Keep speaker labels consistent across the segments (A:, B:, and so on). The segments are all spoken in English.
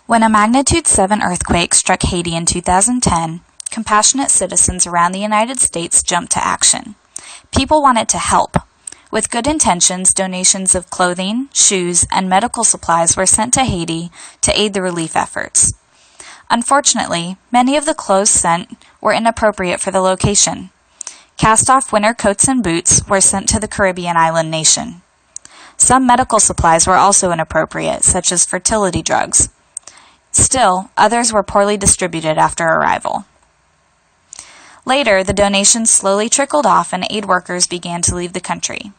A: When a magnitude 7 earthquake struck Haiti in 2010, compassionate citizens around the United States jumped to action. People wanted to help. With good intentions, donations of clothing, shoes, and medical supplies were sent to Haiti to aid the relief efforts. Unfortunately, many of the clothes sent were inappropriate for the location. Cast-off winter coats and boots were sent to the Caribbean island nation. Some medical supplies were also inappropriate, such as fertility drugs. Still, others were poorly distributed after arrival. Later, the donations slowly trickled off and aid workers began to leave the country.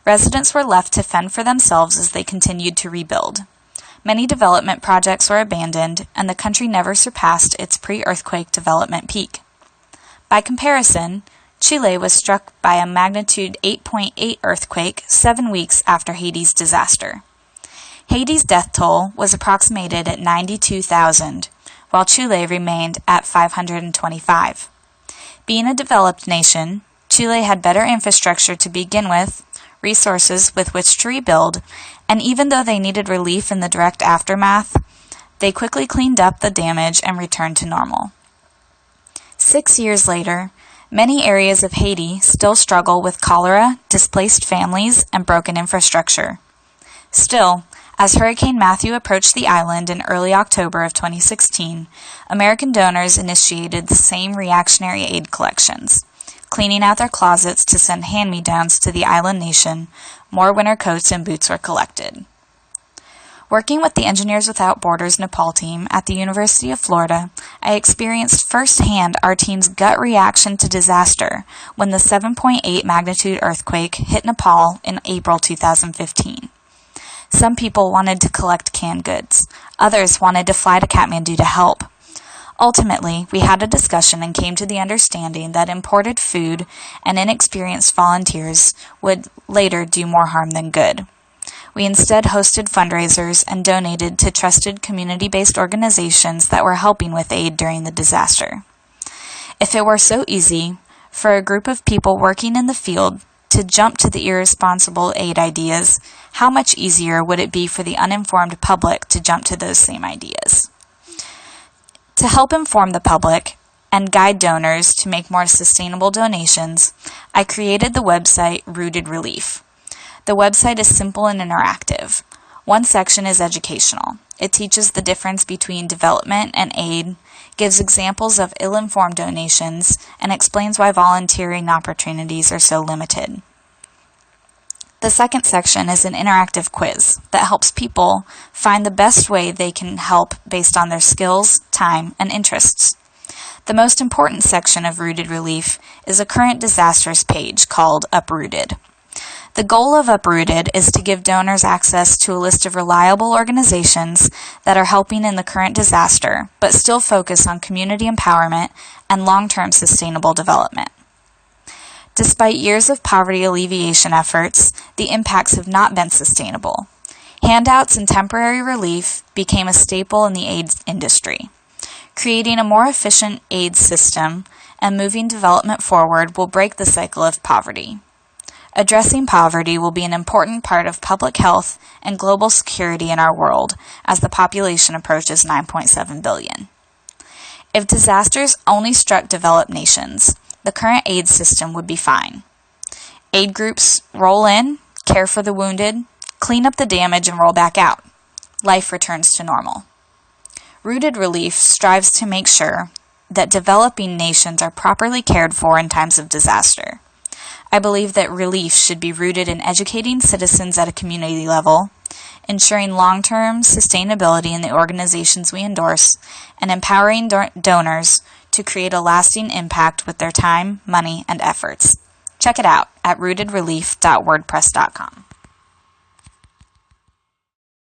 A: Residents were left to fend for themselves as they continued to rebuild. Many development projects were abandoned, and the country never surpassed its pre-earthquake development peak. By comparison, Chile was struck by a magnitude 8.8 earthquake 7 weeks after Haiti's disaster. Haiti's death toll was approximated at 92,000, while Chile remained at 525. Being a developed nation, Chile had better infrastructure to begin with, resources with which to rebuild, and even though they needed relief in the direct aftermath, they quickly cleaned up the damage and returned to normal. 6 years later, many areas of Haiti still struggle with cholera, displaced families, and broken infrastructure. Still, as Hurricane Matthew approached the island in early October of 2016, American donors initiated the same reactionary aid collections. Cleaning out their closets to send hand-me-downs to the island nation, more winter coats and boots were collected. Working with the Engineers Without Borders Nepal team at the University of Florida, I experienced firsthand our team's gut reaction to disaster when the 7.8 magnitude earthquake hit Nepal in April 2015. Some people wanted to collect canned goods. Others wanted to fly to Kathmandu to help. Ultimately, we had a discussion and came to the understanding that imported food and inexperienced volunteers would later do more harm than good. We instead hosted fundraisers and donated to trusted community-based organizations that were helping with aid during the disaster. If it were so easy for a group of people working in the field to jump to the irresponsible aid ideas, how much easier would it be for the uninformed public to jump to those same ideas? To help inform the public and guide donors to make more sustainable donations, I created the website Rooted Relief. The website is simple and interactive. One section is educational. It teaches the difference between development and aid, gives examples of ill-informed donations, and explains why volunteering opportunities are so limited. The second section is an interactive quiz that helps people find the best way they can help based on their skills, time, and interests. The most important section of Rooted Relief is a current disasters page called Uprooted. The goal of Uprooted is to give donors access to a list of reliable organizations that are helping in the current disaster, but still focus on community empowerment and long-term sustainable development. Despite years of poverty alleviation efforts, the impacts have not been sustainable. Handouts and temporary relief became a staple in the aid industry. Creating a more efficient aid system and moving development forward will break the cycle of poverty. Addressing poverty will be an important part of public health and global security in our world as the population approaches 9.7 billion. If disasters only struck developed nations, the current aid system would be fine. Aid groups roll in, care for the wounded, clean up the damage, and roll back out. Life returns to normal. Rooted Relief strives to make sure that developing nations are properly cared for in times of disaster. I believe that relief should be rooted in educating citizens at a community level, ensuring long-term sustainability in the organizations we endorse, and empowering donors to create a lasting impact with their time, money, and efforts. Check it out at rootedrelief.wordpress.com.